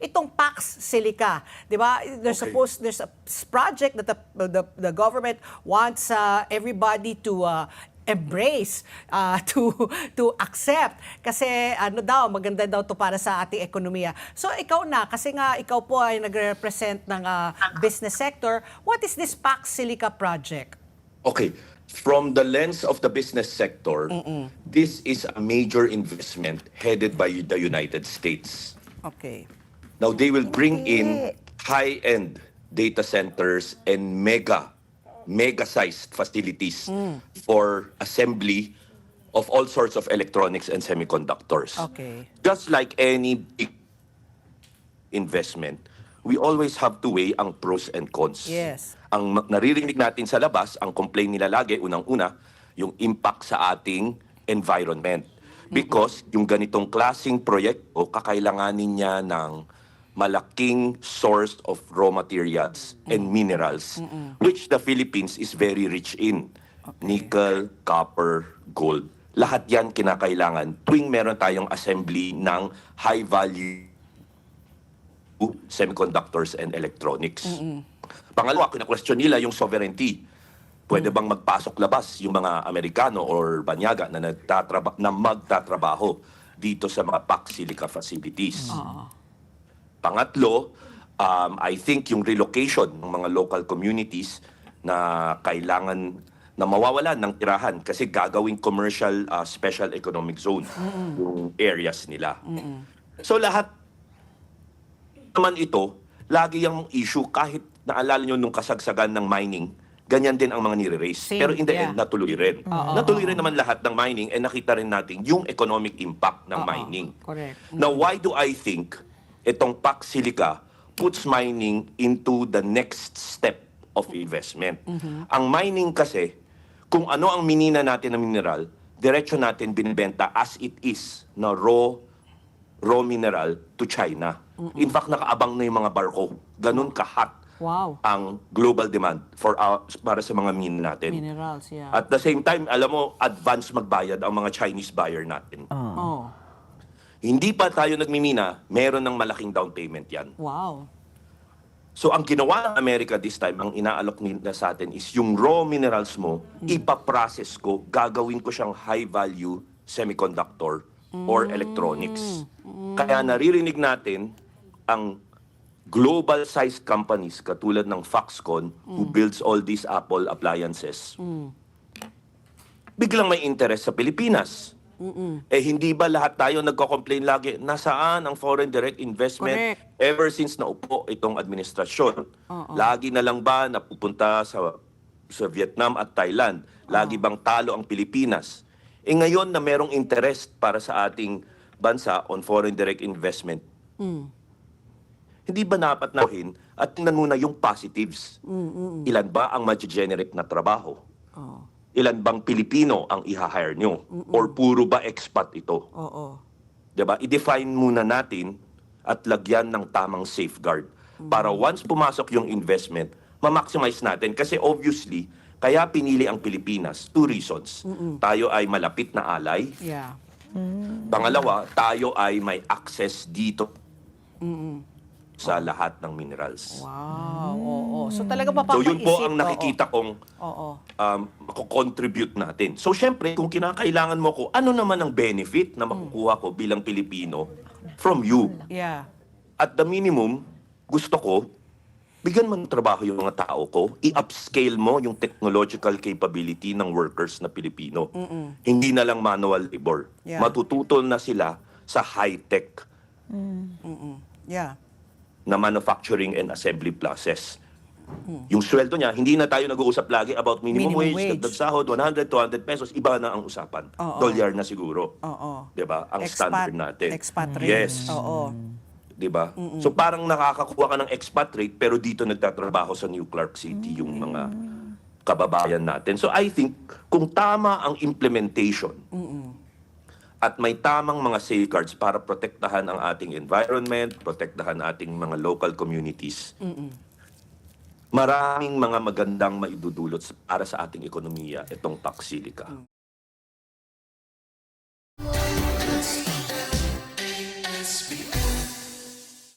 itong Pax Silica, 'di ba? There's a project that the government wants everybody to embrace, to accept, kasi maganda daw to para sa ating ekonomiya. So ikaw na, kasi nga ikaw po ay nagre-represent ng business sector, what is this Pax Silica project? Okay, from the lens of the business sector, this is a major investment headed by the United States. Okay. Now, they will bring in high-end data centers and mega-sized facilities for assembly of all sorts of electronics and semiconductors. Okay. Just like any big investment, we always have to weigh ang pros and cons. Yes. Ang naririnig natin sa labas, ang complaint nila lagi, unang-una, yung impact sa ating environment. Because yung ganitong klaseng proyekto, kakailanganin niya ng malaking source of raw materials and minerals, which the Philippines is very rich in. Nickel, copper, gold. Lahat yan kinakailangan tuwing meron tayong assembly ng high-value semiconductors and electronics. Pangalawa, kina-question nila yung sovereignty. Pwede bang magpasok-labas yung mga Amerikano or Banyaga na magtatrabaho dito sa mga Pax Silica facilities? Pangatlo, I think yung relocation ng mga local communities na kailangan na mawawalan ng tirahan kasi gagawing commercial special economic zone yung areas nila. So lahat naman ito, lagi yung issue kahit naalala nyo nung kasagsagan ng mining, ganyan din ang mga nire-raise. Pero in the end, natuloy rin. Natuloy rin naman lahat ng mining and nakita rin natin yung economic impact ng mining. Correct. Now, why do I think itong Pax Silica puts mining into the next step of investment? Ang mining kasi, kung ano ang minina natin na mineral, diretso natin binibenta as it is na raw mineral to China. In fact, nakaabang na yung mga barko. Ganun ka-hot ang global demand para sa mga mina natin. Minerals, yeah. At the same time, alam mo, advance magbayad ang mga Chinese buyer natin. Hindi pa tayo nagmimina, meron ng malaking down payment yan. Wow. So ang ginawa ng Amerika this time, ang inaalok nila sa atin is yung raw minerals mo, ipaprocess ko, gagawin ko siyang high-value semiconductor or electronics. Kaya naririnig natin ang global-sized companies katulad ng Foxconn who builds all these Apple appliances. Biglang may interest sa Pilipinas. Eh hindi ba lahat tayo nagko-complain lagi, nasaan ang foreign direct investment ever since naupo itong administrasyon? Lagi na lang ba napupunta sa Vietnam at Thailand? Lagi bang talo ang Pilipinas? Eh ngayon na merong interest para sa ating bansa on foreign direct investment, hindi ba dapat nahin at tingnan muna yung positives? Ilan ba ang ma-generate na trabaho? Ilan bang Pilipino ang i-hire nyo? Or puro ba expat ito? Diba? I-define muna natin at lagyan ng tamang safeguard para once pumasok yung investment, ma-maximize natin. Kasi obviously, kaya pinili ang Pilipinas, two reasons. Tayo ay malapit na alay. Yeah. Pangalawa, tayo ay may access dito sa lahat ng minerals. Wow. Oo. So talaga So mapapaisip. yun po ang nakikita kong mako-contribute natin. So syempre, kung kinakailangan mo ko, ano naman ang benefit na makukuha ko bilang Pilipino from you? Yeah. At the minimum, gusto ko, bigyan mo ng trabaho yung mga tao ko, i-upscale mo yung technological capability ng workers na Pilipino. Hindi na lang manual labor. Yeah. Matututo na sila sa high-tech Yeah. na manufacturing and assembly process. Yung sweldo niya, hindi na tayo nag-uusap lagi about minimum wage, dagdag sahod, 100, 200 pesos, iba na ang usapan. Dolyar na siguro. Diba? Ang standard natin. Expat rate. Yes. Diba? So parang nakakakuha ka ng expat rate, pero dito nagtatrabaho sa New Clark City yung mga kababayan natin. So I think, kung tama ang implementation, at may tamang mga safeguards para protektahan ang ating environment, protektahan ating mga local communities, maraming mga magandang maidudulot para sa ating ekonomiya itong Pax Silica.